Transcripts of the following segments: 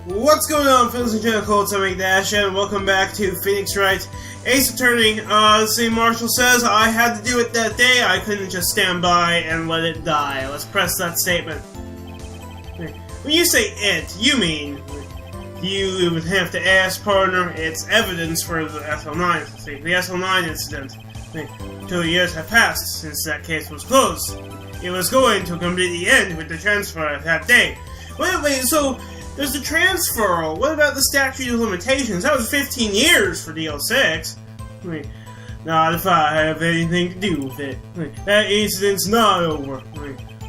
What's going on, fellas and gentlemen? I'm Dash, and welcome back to Phoenix Wright Ace Attorney. See, Marshall says I had to do it that day. I couldn't just stand by and let it die. Let's press that statement. When you say it, you mean you would have to ask, partner. It's evidence for the SL9. See, the SL9 incident. 2 years have passed since that case was closed. It was going to completely end with the transfer of that day. Wait, so there's the transfer. What about the statute of limitations? That was 15 years for DL6. Not if I have anything to do with it. That incident's not over.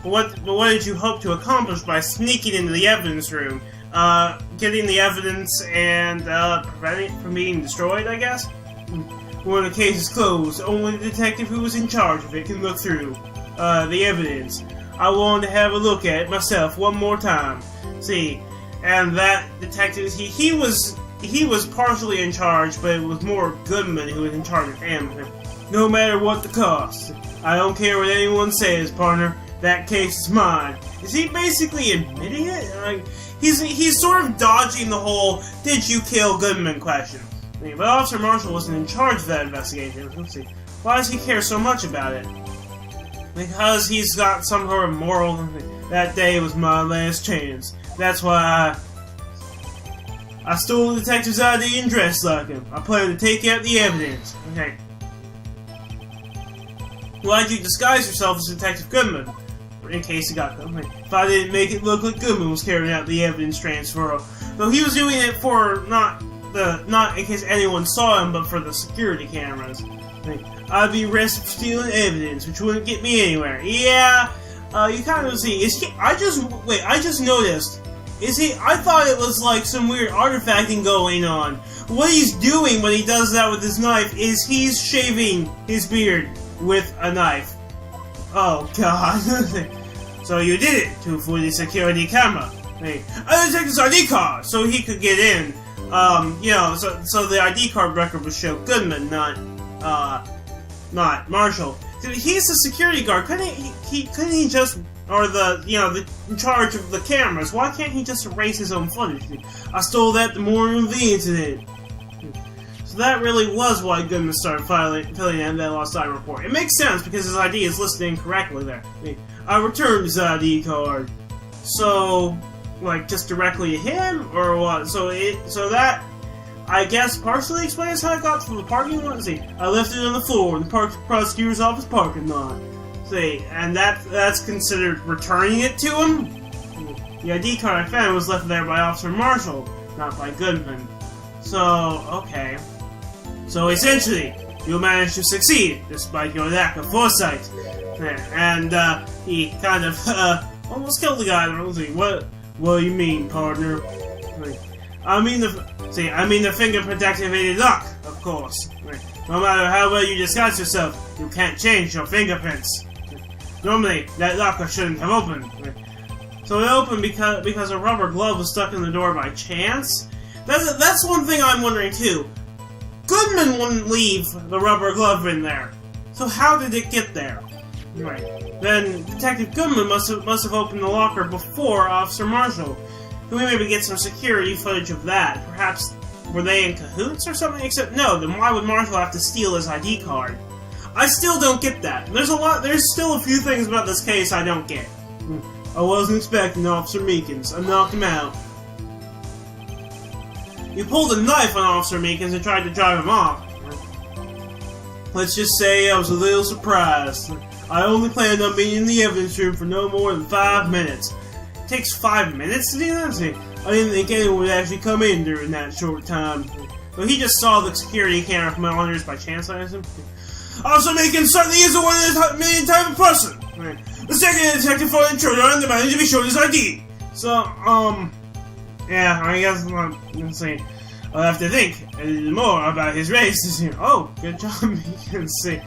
But what did you hope to accomplish by sneaking into the evidence room? Getting the evidence and preventing it from being destroyed, I guess? When the case is closed, only the detective who was in charge of it can look through the evidence. I wanted to have a look at it myself one more time. See, and that detective, he was partially in charge, but it was more Goodman who was in charge of him. No matter what the cost. I don't care what anyone says, partner. That case is mine. Is he basically admitting it? He's sort of dodging the whole "did you kill Goodman" question. But Officer Marshall wasn't in charge of that investigation. Let's see. Why does he care so much about it? Because he's got some sort of moral. That day was my last chance. That's why I stole the detective's ID and dressed like him. I plan to take out the evidence. Okay. Why'd you disguise yourself as Detective Goodman? In case he got them. If I didn't make it look like Goodman was carrying out the evidence transfer. Though he was doing it for not in case anyone saw him, but for the security cameras. I'd be arrested for stealing evidence, which wouldn't get me anywhere. Yeah, you kind of see. I just noticed. I thought it was like some weird artifacting going on. What he's doing when he does that with his knife is he's shaving his beard with a knife. Oh god. So you did it to fool the security camera. I take his ID card so he could get in. So the ID card record would show Goodman, not Marshall. He's the security guard. Couldn't he just, or the in charge of the cameras? Why can't he just erase his own footage? I stole that the morning of the incident. So that really was why Goodman started filling in that lost ID report. It makes sense because his ID is listed incorrectly there. I returned his ID card. So, like, just directly to him, or what? So that, I guess, partially explains how I got to the parking lot. See, I left it on the floor in the prosecutor's office parking lot. See, and that's considered returning it to him? The ID card I found was left there by Officer Marshall, not by Goodman. So, okay. So essentially, you managed to succeed, despite your lack of foresight. And, he kind of, almost killed the guy. What do you mean, partner? I mean the fingerprint activated lock, of course. No matter how well you disguise yourself, you can't change your fingerprints. Normally, that locker shouldn't have opened. So it opened because a rubber glove was stuck in the door by chance? That's one thing I'm wondering too. Goodman wouldn't leave the rubber glove in there. So how did it get there? Then Detective Goodman must have opened the locker before Officer Marshall. Can we maybe get some security footage of that? Perhaps were they in cahoots or something? Except no, then why would Marshall have to steal his ID card? I still don't get that. There's still a few things about this case I don't get. I wasn't expecting Officer Meekins. I knocked him out. You pulled a knife on Officer Meekins and tried to drive him off. Let's just say I was a little surprised. I only planned on being in the evidence room for no more than 5 minutes. It takes 5 minutes to do that? I didn't think anyone would actually come in during that short time. But he just saw the security camera monitors by chance, I assume. Officer Meekins certainly is a one-in-a-million type of person. The second detective for the intruder and demanded to be shown his ID. So, yeah, I guess, let's see. I'll have to think a little more about his race this year. Oh, good job, Meekins. See.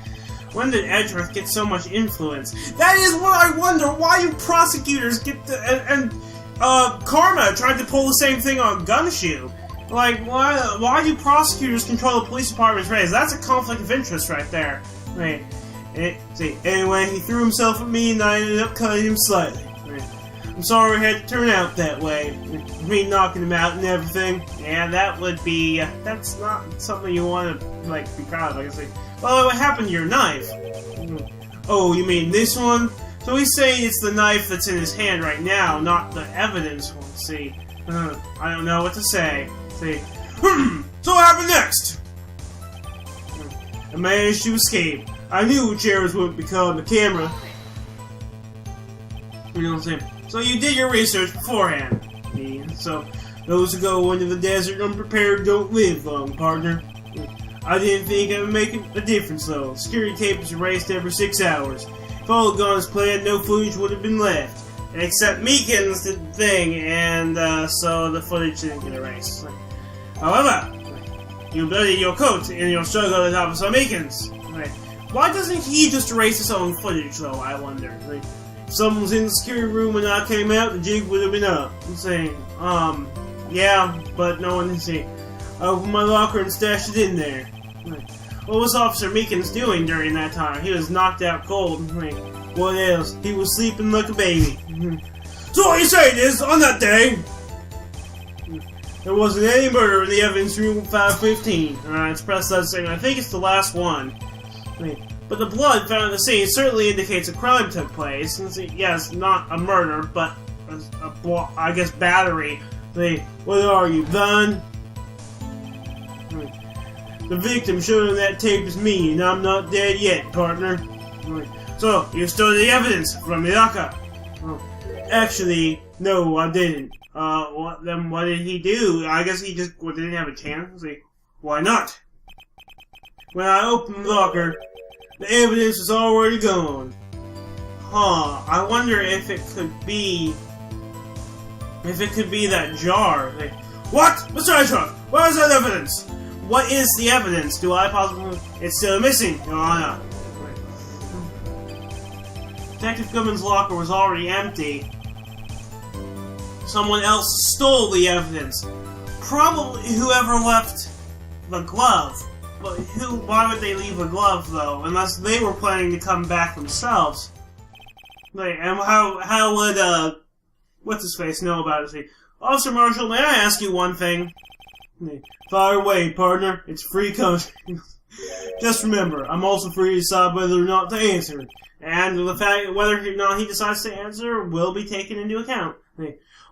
When did Edgeworth get so much influence? That is what I wonder. Why do prosecutors get and Karma tried to pull the same thing on Gumshoe. Like, why do prosecutors control the police department's race? That's a conflict of interest right there. See, anyway, he threw himself at me and I ended up cutting him slightly. I'm sorry it had to turn out that way. Me knocking him out and everything. Yeah, that would be... that's not something you want to, like, be proud of. Like, it's like, well, what happened to your knife? Oh, you mean this one? So he's saying it's the knife that's in his hand right now, not the evidence one. See, I don't know what to say. See, so what happened next? I managed to escape. I knew Chairs wouldn't be caught on the camera. You know what I'm saying? So you did your research beforehand. Yeah, so those who go into the desert unprepared don't live long, partner. I didn't think it would make a difference though. Security tape is erased every 6 hours. If all had gone as planned, no footage would have been left. Except Meekins did the thing, and so the footage didn't get erased. However, you bloodied your coat in your struggle with Officer Meekins. Why doesn't he just erase his own footage though, I wonder? If someone was in the security room when I came out, the jig would have been up. I'm saying, yeah, but no one can see. I opened my locker and stashed it in there. What was Officer Meekins doing during that time? He was knocked out cold. What else? He was sleeping like a baby. So what you saying is, on that day, there wasn't any murder in the evidence room 515. It's press that saying, I think it's the last one. But the blood found at the scene certainly indicates a crime took place. Yes, not a murder, but I guess battery. What are you, Van? The victim showed on that tape is me, and I'm not dead yet, partner. So, you stole the evidence from the locker? Actually, no, I didn't. Then what did he do? I guess he just didn't have a chance. Why not? When I opened the locker, the evidence was already gone. I wonder if it could be... that jar. What? Mr. Ashcroft, where is that evidence? What is the evidence? Do I possibly... It's still missing, Your Honor. Detective Goodman's locker was already empty. Someone else stole the evidence. Probably whoever left the glove. But why would they leave a glove, though? Unless they were planning to come back themselves. And how would, what's-his-face know about it? Officer Marshall, may I ask you one thing? Fire away, partner. It's free country. Just remember, I'm also free to decide whether or not to answer. And the fact whether or not he decides to answer will be taken into account.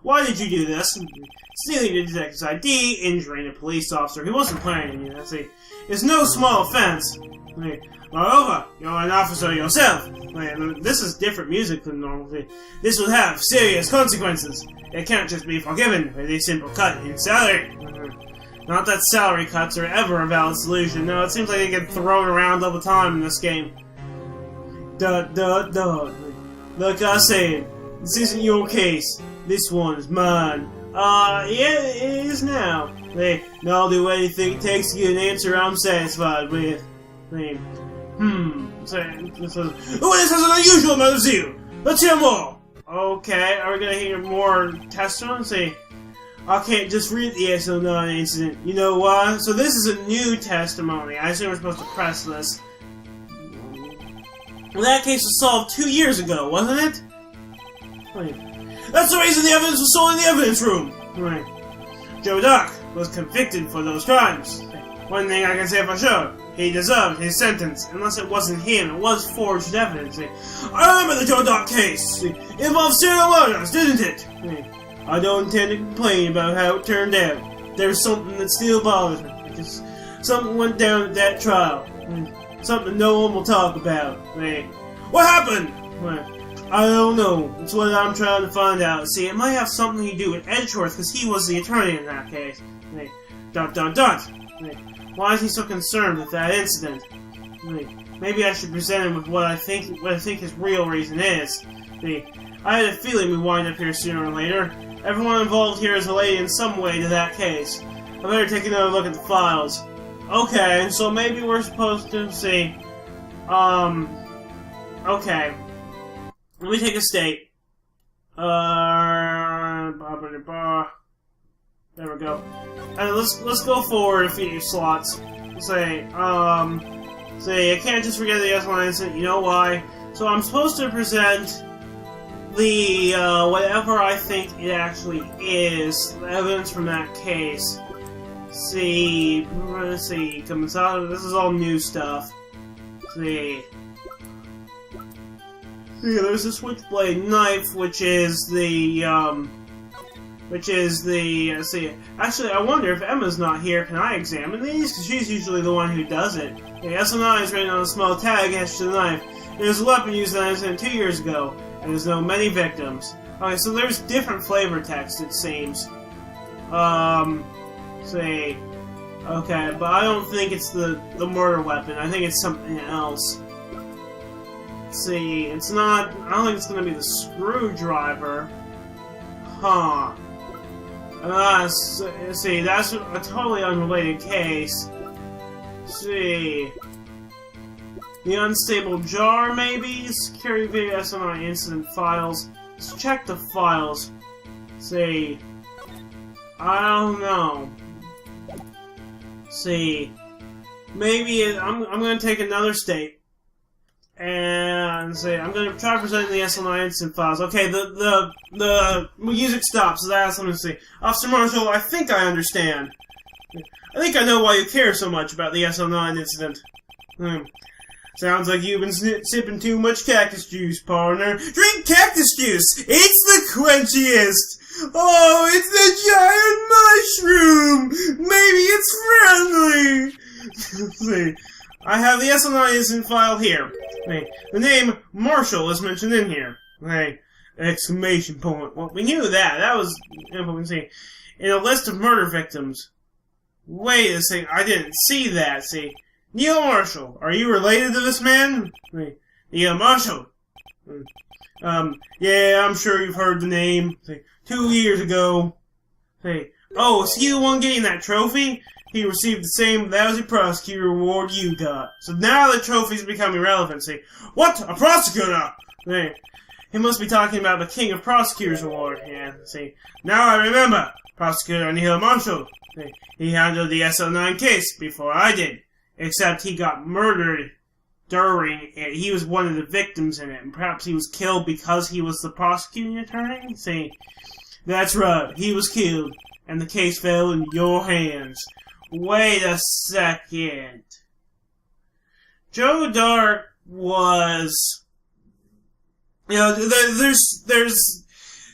Why did you do this? Stealing the detective's ID, injuring a police officer. He wasn't planning it. It's no small offense. Moreover, you're an officer yourself. This is different music than normal. This will have serious consequences. It can't just be forgiven with a simple cut in salary. Not that salary cuts are ever a valid solution. No, it seems like they get thrown around all the time in this game. Like I said, this isn't your case. This one is mine. Yeah, it is now. And I'll do anything it takes to get an answer I'm satisfied with. So this has an unusual amount of zeal. Let's hear more. Okay, are we gonna hear more testimony? I can't just read the SO9 incident. You know why? So this is a new testimony. I assume we're supposed to press this. Well, that case was solved 2 years ago, wasn't it? That's the reason the evidence was sold in the evidence room. Joe Duck was convicted for those crimes. One thing I can say for sure, he deserved his sentence. Unless it wasn't him, it was forged evidence. I remember the Joe Duck case. It involved serial murders, didn't it? I don't intend to complain about how it turned out. There's something that still bothers me. Because something went down at that trial. Something no one will talk about. What happened? I don't know. It's what I'm trying to find out. See, it might have something to do with Edgeworth, because he was the attorney in that case. Why is he so concerned with that incident? Maybe I should present him with what I think his real reason is. I had a feeling we'd wind up here sooner or later. Everyone involved here is related in some way to that case. I better take another look at the files. Okay, so maybe we're supposed to see... Okay. Let me take a state. There we go. And let's go forward a few slots. Say, I can't just forget the S1 incident. You know why? So I'm supposed to present the, whatever I think it actually is, the evidence from that case. See, let's see, comes out, this is all new stuff. See, there's a switchblade knife, which is the, see, actually, I wonder if Emma's not here, can I examine these? Because she's usually the one who does it. The SNI is written on a small tag attached to the knife. It was a weapon used in an incident 2 years ago, and there's no many victims. Okay, so there's different flavor text, it seems. See, okay, but I don't think it's the murder weapon, I think it's something else. See, it's not, I don't think it's gonna be the screwdriver. Huh. See, that's a totally unrelated case. See. The unstable jar, maybe? Security video SNI incident files. Let's check the files. See. I don't know. See. Maybe I'm gonna take another state. And say, I'm gonna try presenting the SNI incident files. Okay, the music stops, so that's let me see. Officer Marshall, I think I understand. I think I know why you care so much about the SL9 incident. Sounds like you've been sipping too much cactus juice, partner. Drink cactus juice! It's the quenchiest! Oh, it's the giant mushroom! Maybe it's friendly! See, I have the SL9 incident file here. The name Marshall is mentioned in here. Exclamation point. Well, we knew that. That was, see, in a list of murder victims. Wait a second, I didn't see that, see. Neil Marshall, are you related to this man? Neil Marshall. Yeah, I'm sure you've heard the name. 2 years ago. Oh, is he the one getting that trophy? He received the same lousy prosecutor award you got. So now the trophy's become irrelevant, see. What? A prosecutor? He must be talking about the King of Prosecutors Award, yeah, see. Now I remember. Prosecutor Neil Marshall. He handled the SL9 case before I did. Except he got murdered during it. He was one of the victims in it, and perhaps he was killed because he was the prosecuting attorney? See, that's right, he was killed, and the case fell in your hands. Wait a second. Joe Dark was... You know, there's...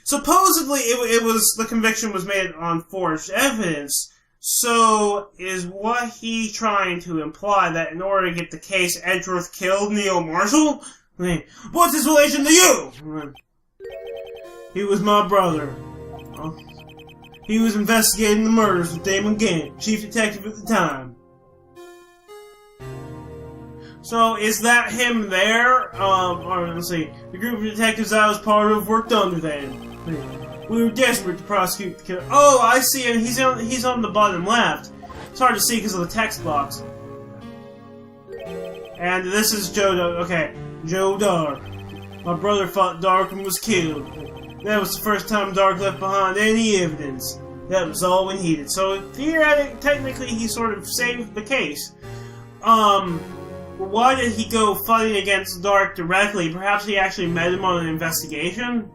Supposedly, it was... The conviction was made on forged evidence. So, is what he trying to imply that in order to get the case, Edgeworth killed Neil Marshall? What's his relation to you? He was my brother. He was investigating the murders of Damon Gant, chief detective at the time. So, is that him there? Or let's see, the group of detectives I was part of worked under them. We were desperate to prosecute the killer. Oh, I see him. He's on the bottom left. It's hard to see because of the text box. And this is Joe Dark. Okay, Joe Dark. My brother fought Dark and was killed. That was the first time Dark left behind any evidence. That was all we needed. So, theoretically, technically, he sort of saved the case. Why did he go fighting against Dark directly? Perhaps he actually met him on an investigation?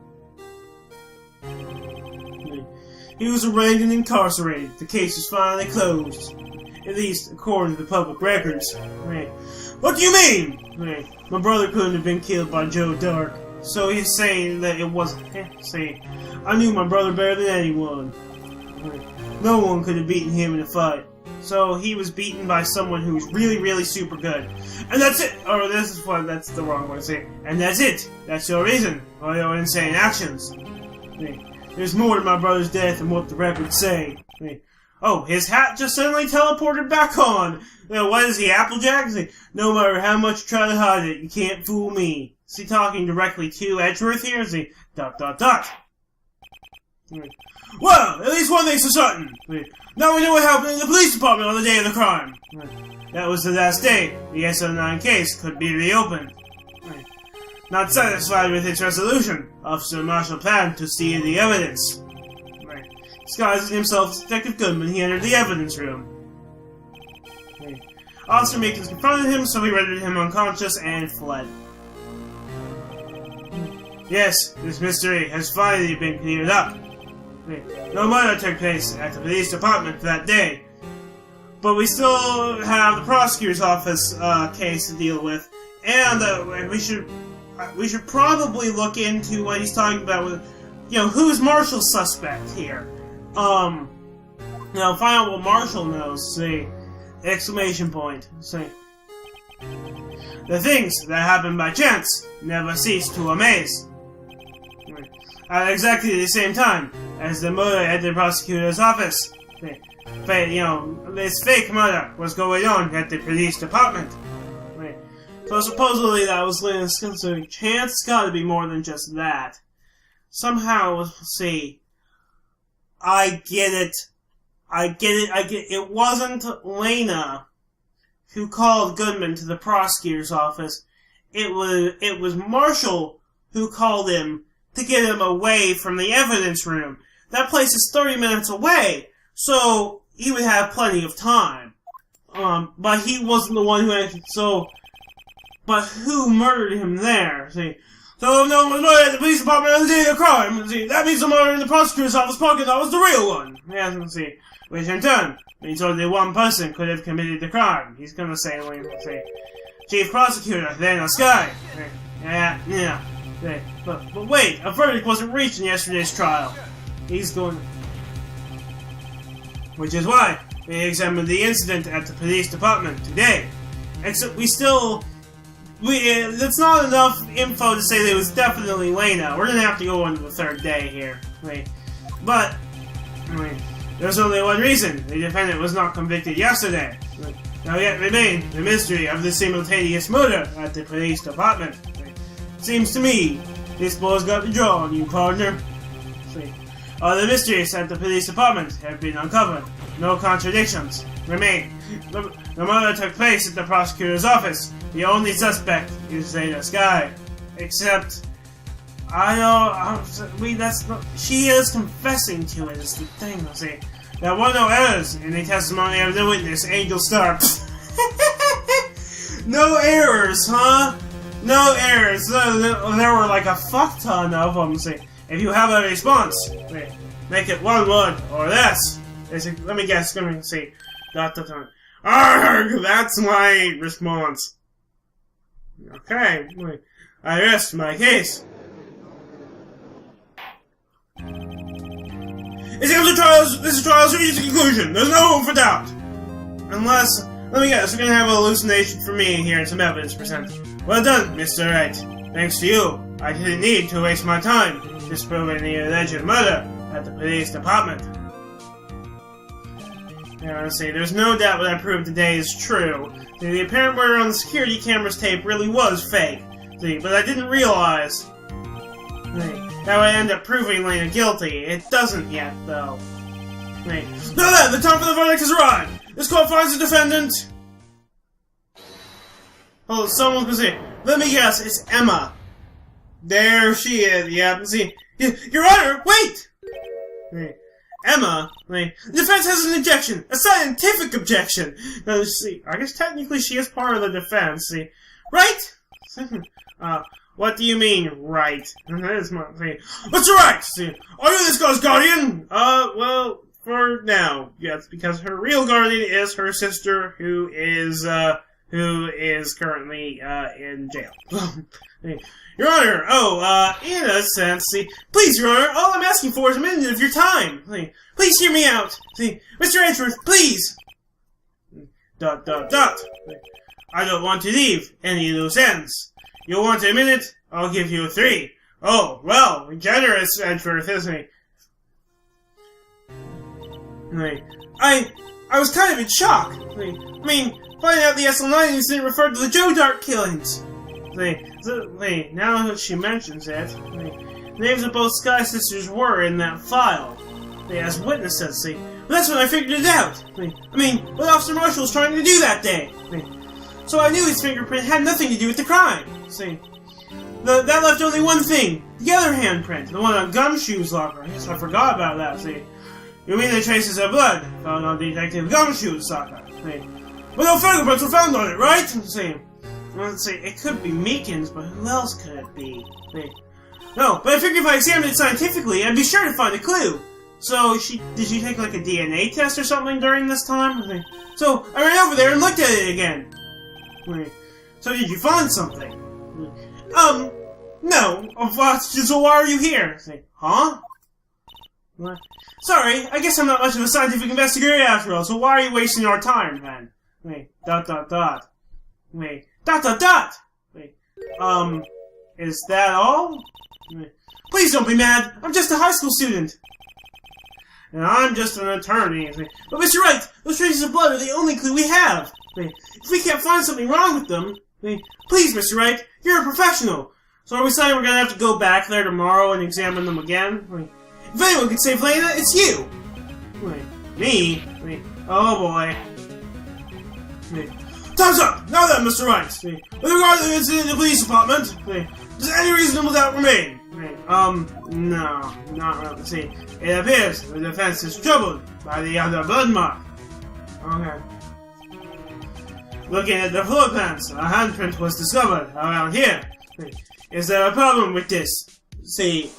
He was arraigned and incarcerated. The case is finally closed. At least, according to the public records. What do you mean? My brother couldn't have been killed by Joe Dark. So he's saying that it wasn't him. See, I knew my brother better than anyone. No one could have beaten him in a fight. So he was beaten by someone who was really, really super good. And that's it! Or this is what, that's the wrong way to say it. And that's it! That's your reason for your insane actions. There's more to my brother's death than what the records say. Oh, his hat just suddenly teleported back on! What is he, Applejack? No matter how much you try to hide it, you can't fool me. Is he talking directly to Edgeworth here? Is he... ... Well, at least one thing's for certain. Now we know what happened in the police department on the day of the crime. That was the last day the SL9 case could be reopened. Not satisfied with its resolution, Officer Marshall planned to steal the evidence. Disguising himself as Detective Goodman, he entered the evidence room. Officer Meekins confronted him, so he rendered him unconscious and fled. Yes, this mystery has finally been cleared up. No murder took place at the police department that day. But we still have the prosecutor's office case to deal with. And we should probably look into what he's talking about with, who's Marshall's suspect here. Find out what Marshall knows, see. Exclamation point, see. The things that happen by chance never cease to amaze. At exactly the same time as the murder at the prosecutor's office. This fake murder was going on at the police department. So supposedly that was Lena's considering chance. It's gotta be more than just that. Somehow, see, I get it. It wasn't Lena who called Goodman to the prosecutor's office. It was Marshall who called him to get him away from the evidence room. That place is 30 minutes away, so he would have plenty of time. But he wasn't the one who actually, but who murdered him there, see? So if no one was murdered at the police department on the day of the crime, see, that means the murder in the prosecutor's office pocket that was the real one. Yes, see. Which in turn means only one person could have committed the crime. He's gonna say, Chief Prosecutor, then a Sky. Yeah. But wait, a verdict wasn't reached in yesterday's trial. He's going... Which is why we examined the incident at the police department today. Except that's not enough info to say that it was definitely Lena. We're gonna have to go on to the third day here. There's only one reason the defendant was not convicted yesterday. Now yet remained the mystery of the simultaneous murder at the police department. Seems to me this ball's got the draw on you, partner. All the mysteries at the police department have been uncovered. No contradictions remain. The murder took place at the prosecutor's office. The only suspect is Zeta Sky. Except, she is confessing to it is the thing, see. There were no errors in the testimony of the witness, Angel Star. No errors, huh? No errors. There were like a fuck ton of them, see. If you have a response, make it one word or less. Let me guess, let me see. Arrgh, that's my response. Okay, I rest my case. It seems this trial's reached a conclusion. There's no room for doubt. Unless, let me guess, we're gonna have a hallucination for me here and some evidence presented. Well done, Mr. Wright. Thanks to you, I didn't need to waste my time disproving the alleged murder at the police department. Now, let's see, there's no doubt what I proved today is true. The apparent murder on the security camera's tape really was fake. But I didn't realize that would end up proving Lena guilty. It doesn't yet, though. Now then, the time for the verdict has arrived! This court finds the defendant... Oh, someone's gonna say, let me guess, it's Emma. There she is, yeah, see. Your Honor, wait! Emma, the defense has an objection, a scientific objection. Now, see, I guess technically she is part of the defense, see. Right? What do you mean, right? What's right? See, are you this guy's guardian? Well, for now, yes, because her real guardian is her sister, who is currently, in jail. Your Honor, in a sense, see, please, Your Honor, all I'm asking for is a minute of your time. Please hear me out. See, Mr. Edgeworth, please. ... I don't want to leave any loose ends. You want a minute? I'll give you 3. Oh, well, generous, Edgeworth, isn't he? I was kind of in shock. I mean, finding out the SL9 incident referred to the Joe Dart killings. Now that she mentions it, the names of both Sky Sisters were in that file. As witnesses, see. But that's when I figured it out. I mean, what Officer Marshall was trying to do that day. So I knew his fingerprint had nothing to do with the crime. See. That left only one thing. The other handprint. The one on Gumshoe's locker. Yes, I forgot about that, see. You mean the traces of blood found on Detective Gumshoe's locker. See. Well, no fingerprints were found on it, right? See. Let's see, it could be Meekins, but who else could it be? See. No, but I figured if I examined it scientifically, I'd be sure to find a clue. So, did she take like a DNA test or something during this time? So, I ran over there and looked at it again. So did you find something? No. So why are you here? Huh? What? Sorry, I guess I'm not much of a scientific investigator after all, so why are you wasting our time, then? Wait, ... Wait, ... Wait, is that all? Wait. Please don't be mad, I'm just a high school student. And I'm just an attorney. But Mr. Wright, those traces of blood are the only clue we have. If we can't find something wrong with them, please, Mr. Wright, you're a professional. So are we saying we're gonna have to go back there tomorrow and examine them again? If anyone can save Lena, it's you! Me? Oh boy. Time's up! Now then, Mr. Wright! With regard to the incident in the police department, does any reasonable doubt remain? No, not really. See, it appears the defense is troubled by the other blood mark. Okay. Looking at the floor plans, a handprint was discovered around here. Is there a problem with this? See,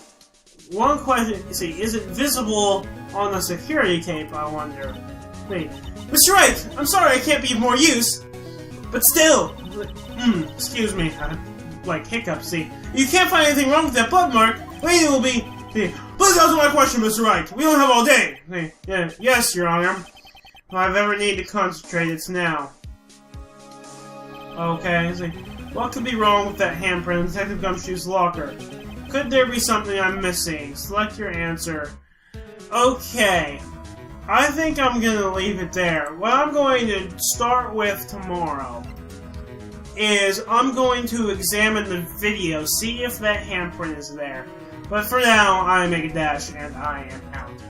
one question, is it visible on the security tape, I wonder? Mr. Wright, I'm sorry I can't be of more use, but still, excuse me, like hiccups, see, you can't find anything wrong with that blood mark, Lena will be, please answer my question, Mr. Wright, we don't have all day. Yes, Your Honor, if I've ever needed to concentrate, it's now. Okay, what could be wrong with that handprint in Detective Gumshoe's locker? Could there be something I'm missing? Select your answer. Okay, I think I'm gonna leave it there. What I'm going to start with tomorrow is I'm going to examine the video, see if that handprint is there. But for now, I'm Mega Dash, and I am out.